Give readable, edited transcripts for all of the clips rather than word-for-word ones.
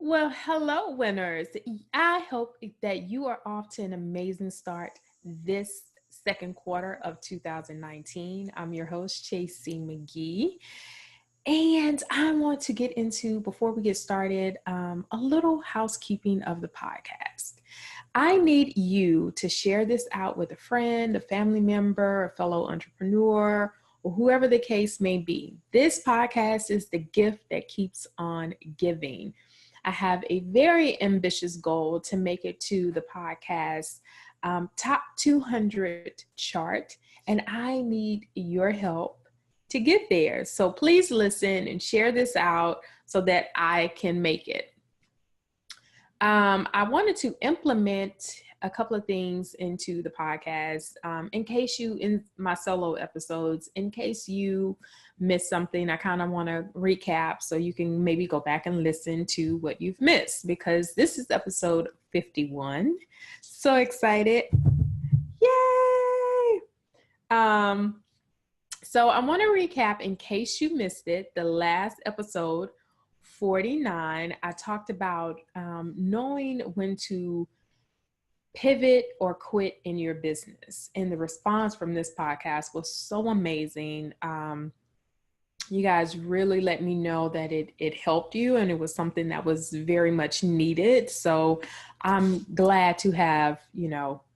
Well, hello, winners. I hope that you are off to an amazing start this second quarter of 2019. I'm your host, Chasey McGee. And I want to get into, before we get started, a little housekeeping of the podcast. I need you to share this out with a friend, a family member, a fellow entrepreneur, or whoever the case may be. This podcast is the gift that keeps on giving. I have a very ambitious goal to make it to the podcast top 200 chart, and I need your help to get there. So please listen and share this out so that I can make it. I wanted to implement a couple of things into the podcast in case you, in my solo episodes, in case you missed something. I kind of want to recap so you can maybe go back and listen to what you've missed, because this is episode 51. So excited. Yay! So I want to recap in case you missed it. The last episode, 49, I talked about knowing when to pivot or quit in your business. And the response from this podcast was so amazing. You guys really let me know that it helped you, and it was something that was very much needed. So I'm glad to have,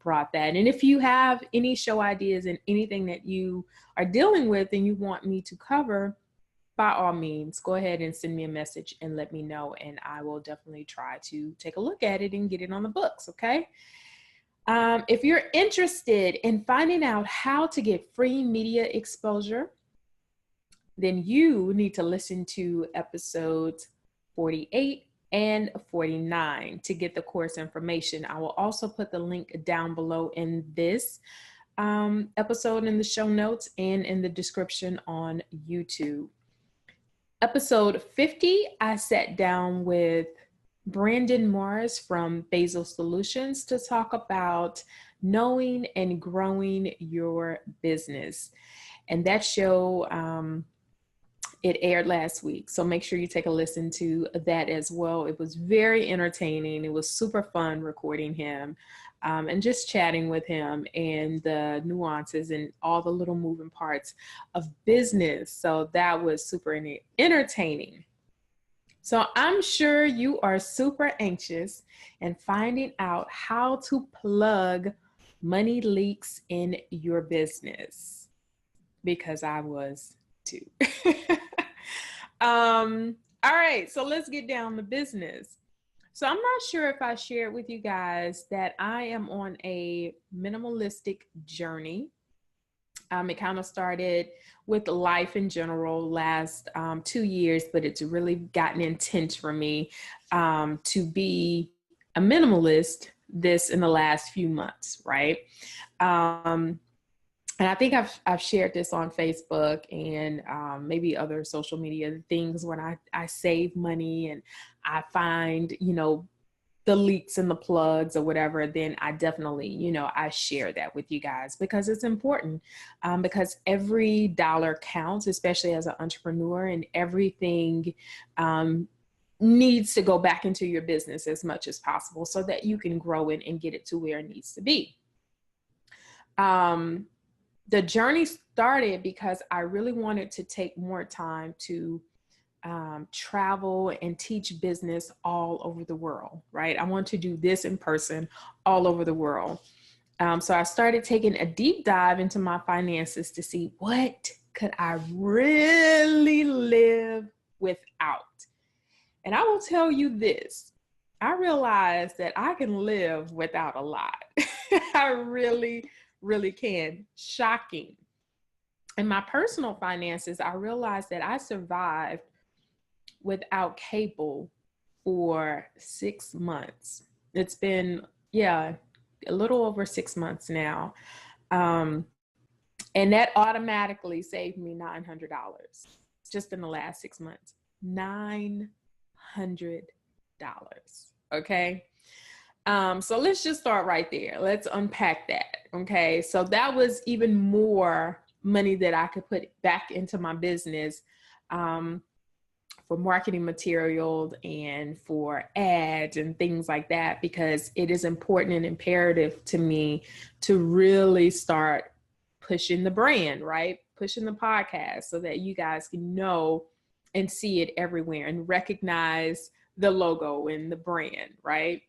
brought that. And if you have any show ideas and anything that you are dealing with and you want me to cover, by all means, go ahead and send me a message and let me know, and I will definitely try to take a look at it and get it on the books, okay? If you're interested in finding out how to get free media exposure, then you need to listen to episodes 48 and 49 to get the course information. I will also put the link down below in this episode in the show notes and in the description on YouTube. Episode 50, I sat down with Brandon Morris from Basil Solutions to talk about knowing and growing your business. And that show, it aired last week. So make sure you take a listen to that as well. It was very entertaining. It was super fun recording him and just chatting with him and the nuances and all the little moving parts of business. So that was super entertaining. So I'm sure you are super anxious and finding out how to plug money leaks in your business, because I was too. All right, so let's get down to business. So I'm not sure if I shared with you guys that I am on a minimalistic journey. It kind of started with life in general last 2 years, but it's really gotten intense for me to be a minimalist this in the last few months, right? And I think I've shared this on Facebook and maybe other social media things when I save money and I find, the leaks and the plugs or whatever, then I definitely, I share that with you guys because it's important, because every dollar counts, especially as an entrepreneur, and everything needs to go back into your business as much as possible so that you can grow it and get it to where it needs to be. The journey started because I really wanted to take more time to travel and teach business all over the world, right? I want to do this in person all over the world. So I started taking a deep dive into my finances to see what could I really live without. And I will tell you this, I realized that I can live without a lot. I really can. Shocking. In my personal finances, I realized that I survived without cable for 6 months. It's been, a little over 6 months now. And that automatically saved me $900 just in the last 6 months. $900. Okay. So let's just start right there. Let's unpack that. Okay. So that was even more money that I could put back into my business marketing material and for ads and things like that, because it is important and imperative to me to really start pushing the brand, right? Pushing the podcast so that you guys can know and see it everywhere and recognize the logo and the brand, right?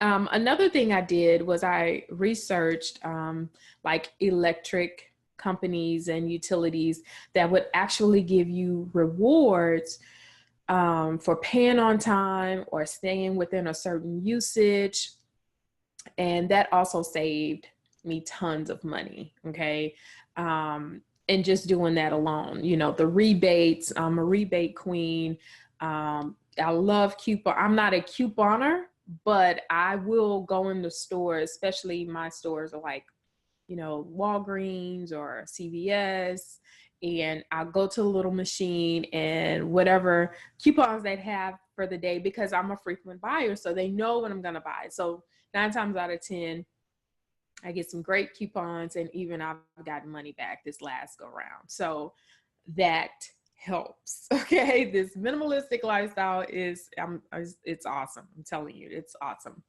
Another thing I did was I researched like electric companies and utilities that would actually give you rewards for paying on time or staying within a certain usage. And that also saved me tons of money. Okay. And just doing that alone, you know, the rebates, I'm a rebate queen. I love coupon. I'm not a couponer, but I will go in the store, especially my stores are like, you know, Walgreens or CVS, and I'll go to the little machine and whatever coupons they have for the day, because I'm a frequent buyer, so they know what I'm going to buy. So 9 times out of 10, I get some great coupons, and even I've gotten money back this last go round. So that helps. Okay. This minimalistic lifestyle is, it's awesome. I'm telling you, it's awesome.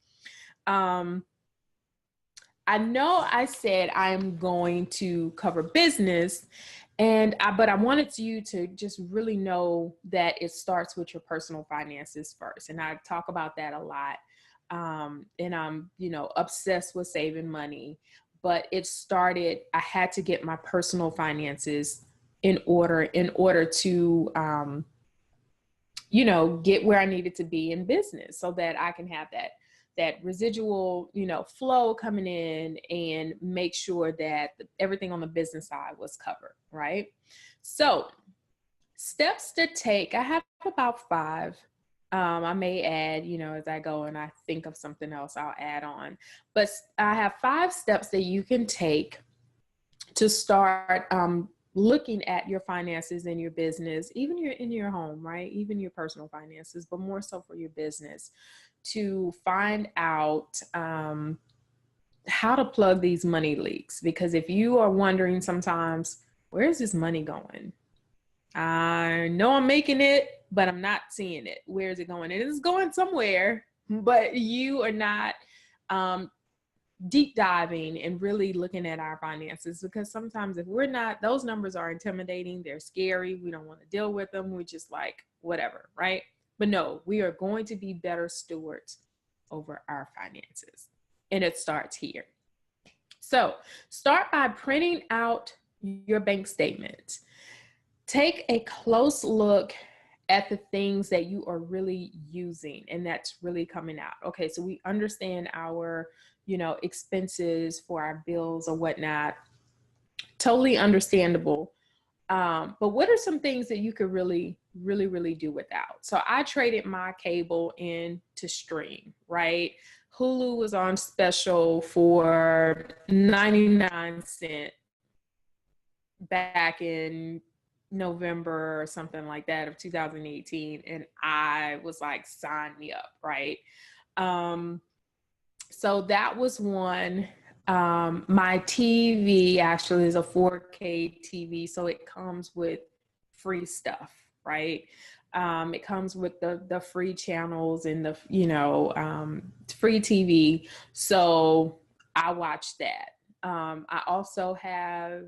I know I said I'm going to cover business, but I wanted you to just really know that it starts with your personal finances first. And I talk about that a lot. And I'm, you know, obsessed with saving money, but it started, I had to get my personal finances in order to, you know, get where I needed to be in business so that I can have that residual, you know, flow coming in and make sure that everything on the business side was covered, right? So steps to take, I have about 5. I may add, you know, as I go and I think of something else, I'll add on. But I have 5 steps that you can take to start looking at your finances in your business, even in your home, right? Even your personal finances, but more so for your business, to find out how to plug these money leaks. Because if you are wondering sometimes, where is this money going? I know I'm making it, but I'm not seeing it. Where is it going? And it's going somewhere, but you are not deep diving and really looking at our finances, because sometimes if we're not, those numbers are intimidating, they're scary, we don't want to deal with them, we're just like, whatever, right? But no, we are going to be better stewards over our finances. And it starts here. So start by printing out your bank statement. Take a close look at the things that you are really using and that's really coming out. Okay, so we understand our, you know, expenses for our bills or whatnot. Totally understandable. But what are some things that you could really do without? So I traded my cable into Stream, right? Hulu was on special for 99 cents back in November or something like that of 2018. And I was like, sign me up, right? So that was one. My TV actually is a 4K TV, so it comes with free stuff, right? It comes with the free channels and the, you know, free TV. So I watch that. I also have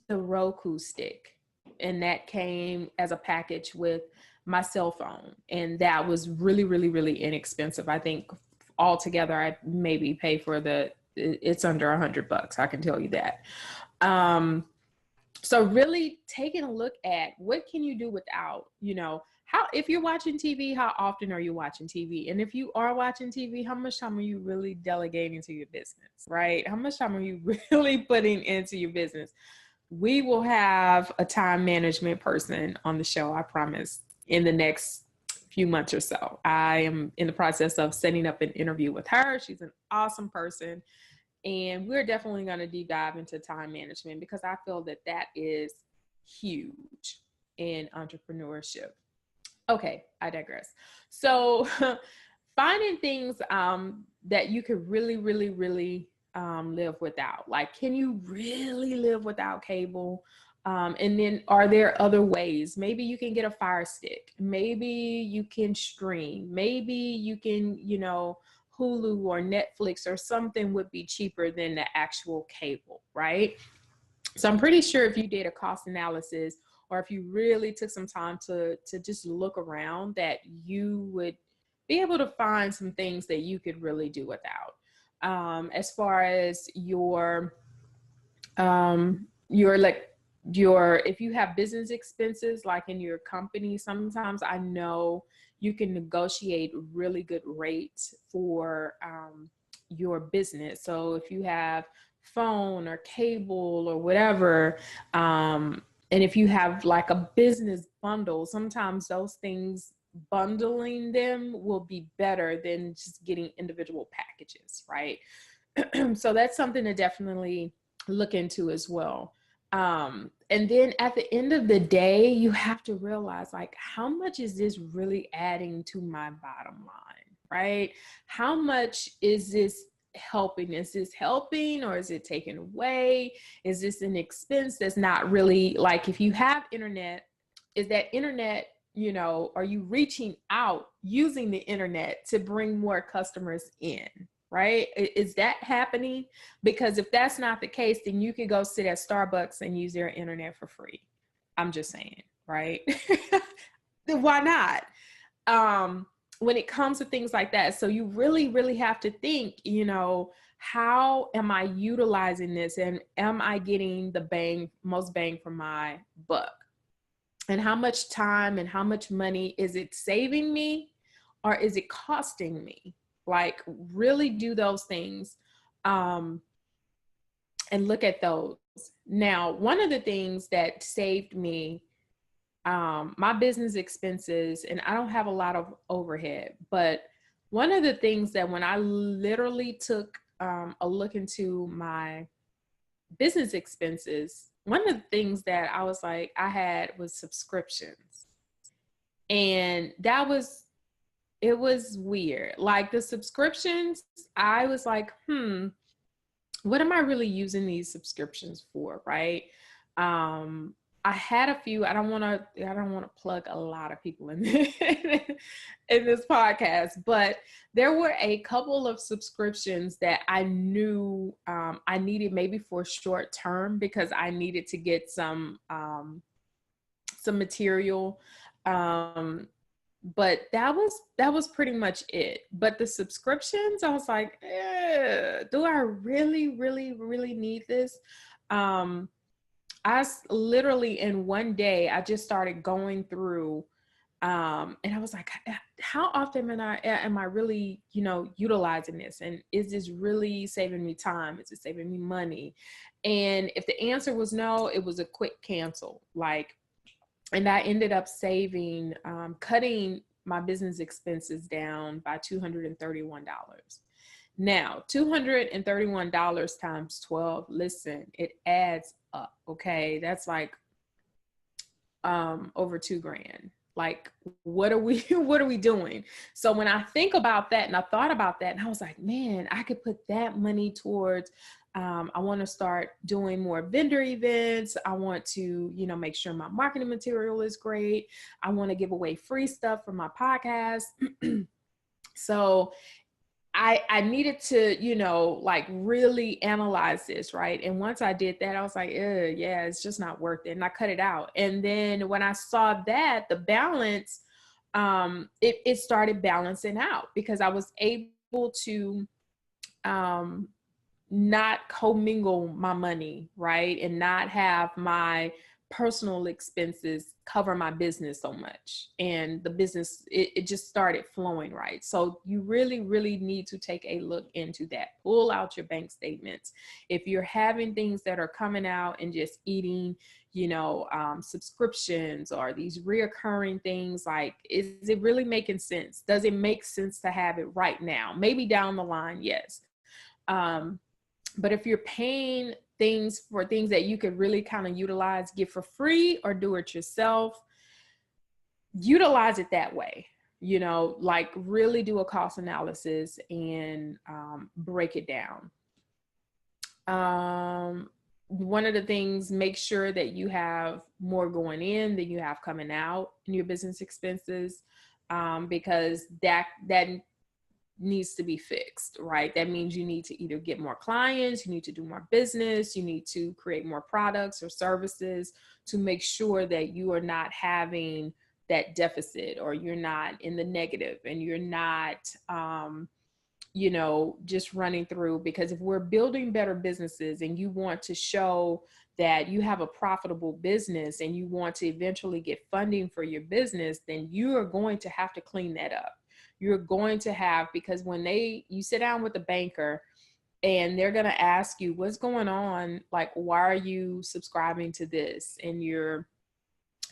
the Roku stick, and that came as a package with my cell phone, and that was really inexpensive. I think altogether I maybe pay for it's under $100, I can tell you that. So really taking a look at what can you do without, you know, if you're watching TV, how often are you watching TV? And if you are watching TV, how much time are you really delegating to your business, right? How much time are you really putting into your business? We will have a time management person on the show, I promise, in the next few months or so. I am in the process of setting up an interview with her. She's an awesome person. And we're definitely going to deep dive into time management, because I feel that that is huge in entrepreneurship. Okay, I digress. So finding things that you could really live without. Like, can you really live without cable? And then are there other ways? Maybe you can get a Fire Stick. Maybe you can stream. Maybe you can, Hulu or Netflix or something would be cheaper than the actual cable, right? So I'm pretty sure if you did a cost analysis, or if you really took some time to just look around, that you would be able to find some things that you could really do without. As far as if you have business expenses like in your company, sometimes I know you can negotiate really good rates for your business. So if you have phone or cable or whatever, and if you have like a business bundle, sometimes those things, bundling them will be better than just getting individual packages, right? So that's something to definitely look into as well. And then at the end of the day, you have to realize, like, how much is this really adding to my bottom line, right? How much is this helping? Is this helping, or is it taken away? Is this an expense that's not really, like, if you have internet, is that internet, are you reaching out using the internet to bring more customers in? Right? Is that happening? Because if that's not the case, then you could go sit at Starbucks and use their internet for free. I'm just saying, right? Then why not? When it comes to things like that. So you really, really have to think, how am I utilizing this, and am I getting the most bang for my buck? And how much time and how much money is it saving me, or is it costing me? Like, really do those things, and look at those. Now, one of the things that saved me, my business expenses, and I don't have a lot of overhead, but one of the things that when I literally took a look into my business expenses, one of the things that I was like, I had was subscriptions. And it was weird. Like, the subscriptions, I was like, what am I really using these subscriptions for? Right. I had a few. I don't want to plug a lot of people in in this podcast, but there were a couple of subscriptions that I knew I needed, maybe for short term, because I needed to get some material. But that was pretty much it. But the subscriptions, I was like, do I really, really, really need this? Literally in one day, I just started going through, and I was like, how often am I really, utilizing this? And is this really saving me time? Is it saving me money? And if the answer was no, it was a quick cancel. And I ended up cutting my business expenses down by $231. Now, $231 times 12, listen, it adds up. Okay. That's like, over $2,000. Like, what are we doing? So when I think about that, and I thought about that, and I was like, man, I could put that money towards, I want to start doing more vendor events. I want to, make sure my marketing material is great. I want to give away free stuff from my podcast. So I needed to, really analyze this, right? And once I did that, I was like, yeah, it's just not worth it. And I cut it out. And then when I saw that, the balance, it started balancing out, because I was able to not commingle my money, right? And not have my personal expenses cover my business so much. And the business, it just started flowing, right? So you really, really need to take a look into that. Pull out your bank statements. If you're having things that are coming out and just eating, subscriptions or these reoccurring things, like, is it really making sense? Does it make sense to have it right now? Maybe down the line, yes. But if you're paying things for things that you could really kind of utilize, get for free or do it yourself, utilize it that way, really do a cost analysis and break it down. one of the things, make sure that you have more going in than you have coming out in your business expenses, because that needs to be fixed, right? That means you need to either get more clients, you need to do more business, you need to create more products or services to make sure that you are not having that deficit, or you're not in the negative, and you're not, just running through. Because if we're building better businesses and you want to show that you have a profitable business and you want to eventually get funding for your business, then you are going to have to clean that up. You're going to have, because when you sit down with a banker and they're going to ask you what's going on, like, why are you subscribing to this? And you're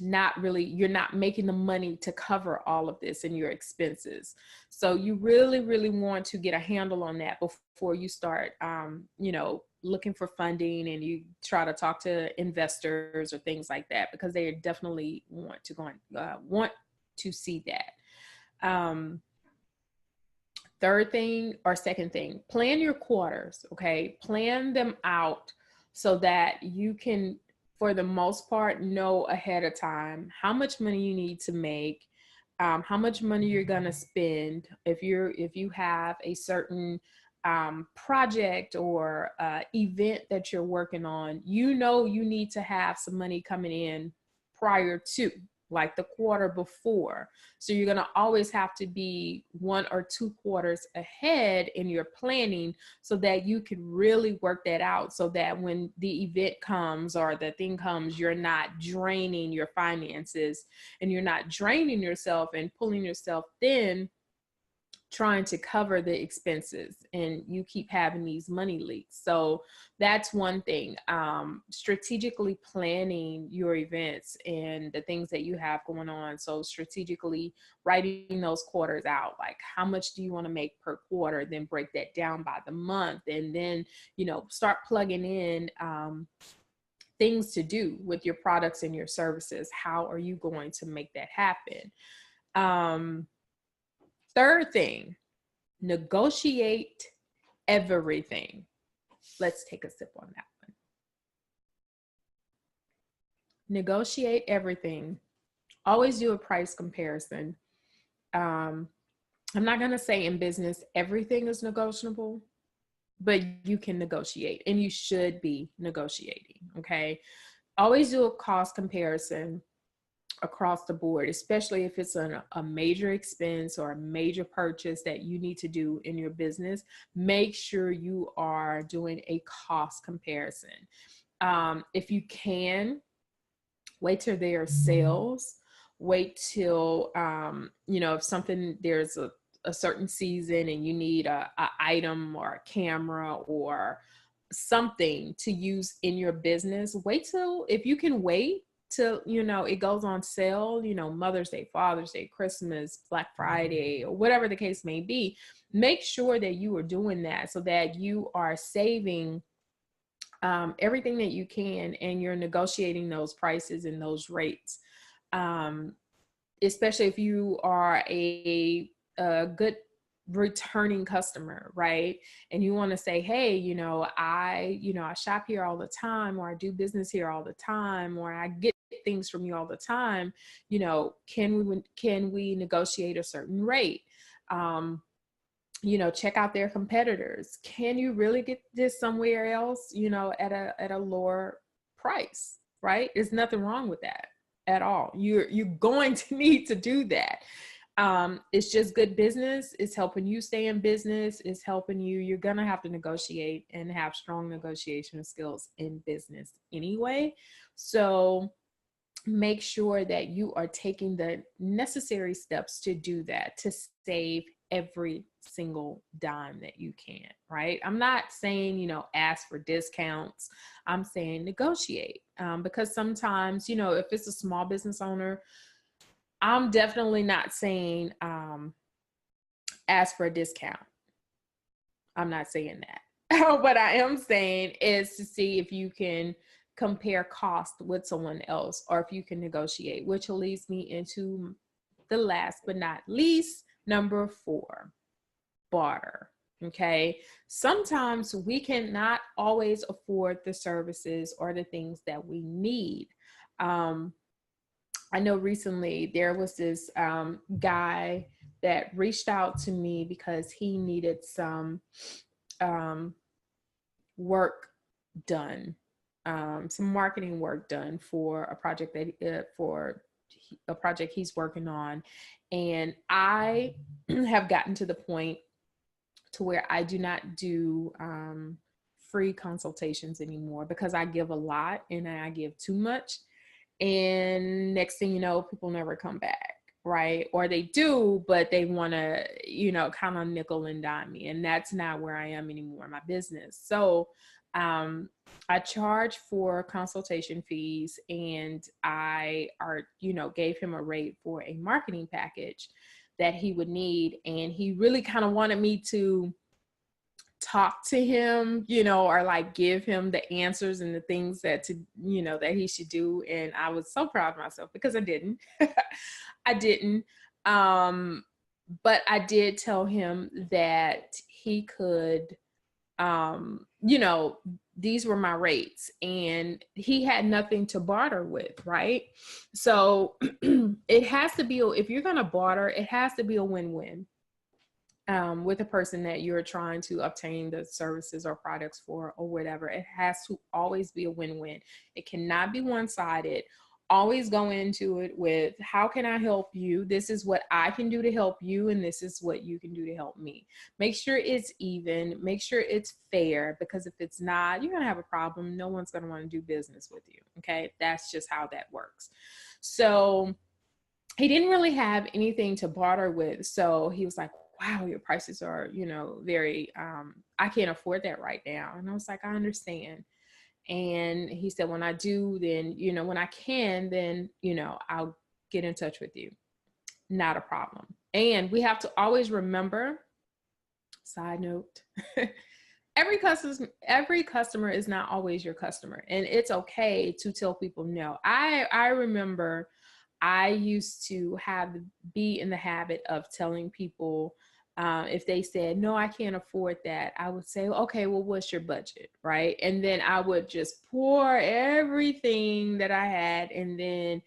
not making the money to cover all of this and your expenses. So you really, really want to get a handle on that before you start, looking for funding, and you try to talk to investors or things like that, because they definitely want to see that. Third thing, or second thing, plan your quarters. Okay. Plan them out so that you can, for the most part, know ahead of time how much money you need to make, how much money you're going to spend. If you have a certain project or event that you're working on, you need to have some money coming in prior to, like the quarter before. So you're going to always have to be 1 or 2 quarters ahead in your planning, so that you can really work that out, so that when the event comes or the thing comes, you're not draining your finances, and you're not draining yourself and pulling yourself thin trying to cover the expenses, and you keep having these money leaks. So that's one thing. Strategically planning your events and the things that you have going on. So strategically writing those quarters out, like how much do you want to make per quarter, then break that down by the month, and then, start plugging in things to do with your products and your services. How are you going to make that happen? Third thing, negotiate everything. Let's take a sip on that one. Negotiate everything. Always do a price comparison. I'm not going to say in business everything is negotiable, but you can negotiate, and you should be negotiating. Okay. Always do a cost comparison across the board, especially if it's a major expense or a major purchase that you need to do in your business. Make sure you are doing a cost comparison. If you can, wait till there are sales. Wait till, if there's a certain season and you need a item or a camera or something to use in your business. Wait till, if you can wait till, it goes on sale, Mother's Day, Father's Day, Christmas, Black Friday, or whatever the case may be. Make sure that you are doing that, so that you are saving everything that you can, and you're negotiating those prices and those rates. Especially if you are a good returning customer, right? And you want to say, hey, I shop here all the time, or I do business here all the time, or I get things from you all the time. Can we negotiate a certain rate? Check out their competitors. Can you really get this somewhere else, at a lower price, right? There's nothing wrong with that at all. You're going to need to do that. It's just good business. It's helping you stay in business. It's helping you. You're going to have to negotiate and have strong negotiation skills in business anyway. So make sure that you are taking the necessary steps to do that, to save every single dime that you can, right? I'm not saying, ask for discounts. I'm saying negotiate, because sometimes, if it's a small business owner, I'm definitely not saying ask for a discount. I'm not saying that. What I am saying is to see if you can compare cost with someone else, or if you can negotiate, which leads me into the last but not least, number 4, barter. Okay. Sometimes we cannot always afford the services or the things that we need. Um, I know recently there was this guy that reached out to me because he needed some um, work done, some marketing work done for a project a project he's working on, and I have gotten to the point to where I do not do free consultations anymore because I give a lot and I give too much. And next thing you know, people never come back, right? Or they do, but they want to, kind of nickel and dime me. And that's not where I am anymore in my business. So I charge for consultation fees, and gave him a rate for a marketing package that he would need. And he really kind of wanted me to talk to him, or like give him the answers and the things that he should do. And I was so proud of myself because I didn't. I didn't. But I did tell him that he could, these were my rates, and he had nothing to barter with, right? So it has to be, if you're going to barter, it has to be a win-win with the person that you're trying to obtain the services or products for or whatever. It has to always be a win-win. It cannot be one-sided. Always go into it with, how can I help you? This is what I can do to help you, and this is what you can do to help me. Make sure it's even, make sure it's fair, because if it's not, you're going to have a problem. No one's going to want to do business with you. Okay. That's just how that works. So he didn't really have anything to barter with. So he was like, wow, your prices are, very, I can't afford that right now. And I was like, I understand. And he said, when I do, then, when I can, then, I'll get in touch with you. Not a problem. And we have to always remember, side note, every customer is not always your customer. And it's okay to tell people no. I remember I used to be in the habit of telling people, if they said, no, I can't afford that, I would say, okay, well, what's your budget? Right. And then I would just pour everything that I had, and then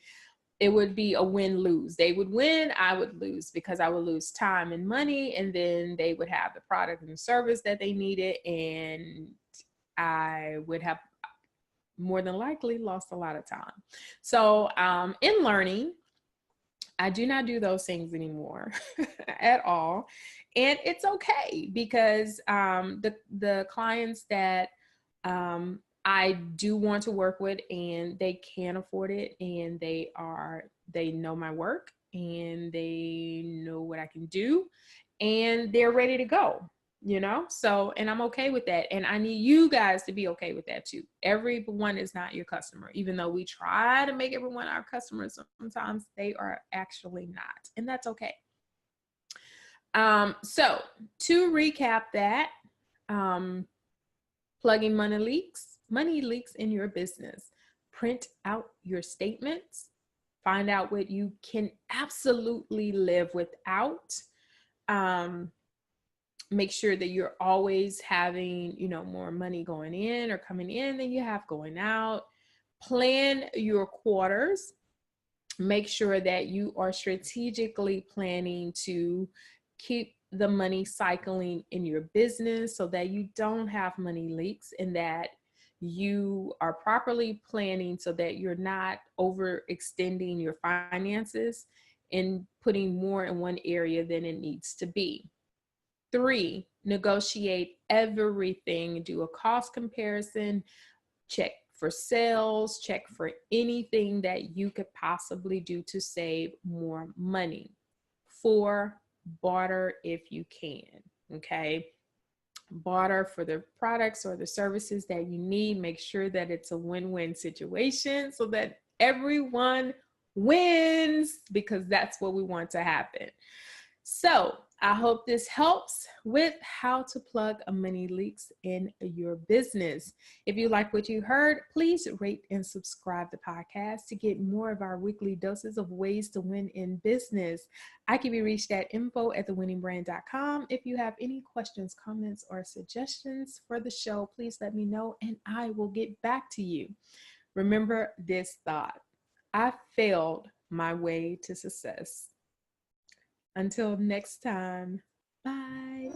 it would be a win-lose. They would win, I would lose, because I would lose time and money, and then they would have the product and the service that they needed, and I would have more than likely lost a lot of time. So in learning, I do not do those things anymore at all. And it's okay, because the clients that I do want to work with, and they can afford it, and they know my work, and they know what I can do, and they're ready to go. So, and I'm okay with that. And I need you guys to be okay with that too. Everyone is not your customer. Even though we try to make everyone our customers, sometimes they are actually not. And that's okay. So to recap that, plugging money leaks in your business. Print out your statements. Find out what you can absolutely live without. Make sure that you're always having, more money going in or coming in than you have going out. Plan your quarters. Make sure that you are strategically planning to keep the money cycling in your business so that you don't have money leaks, and that you are properly planning so that you're not overextending your finances and putting more in one area than it needs to be. 3, negotiate everything. Do a cost comparison. Check for sales. Check for anything that you could possibly do to save more money. 4, barter if you can. Okay. Barter for the products or the services that you need. Make sure that it's a win-win situation so that everyone wins, because that's what we want to happen. So I hope this helps with how to plug money leaks in your business. If you like what you heard, please rate and subscribe the podcast to get more of our weekly doses of ways to win in business. I can be reached at info@thewinningbrand.com. If you have any questions, comments, or suggestions for the show, please let me know and I will get back to you. Remember this thought: I failed my way to success. Until next time, bye.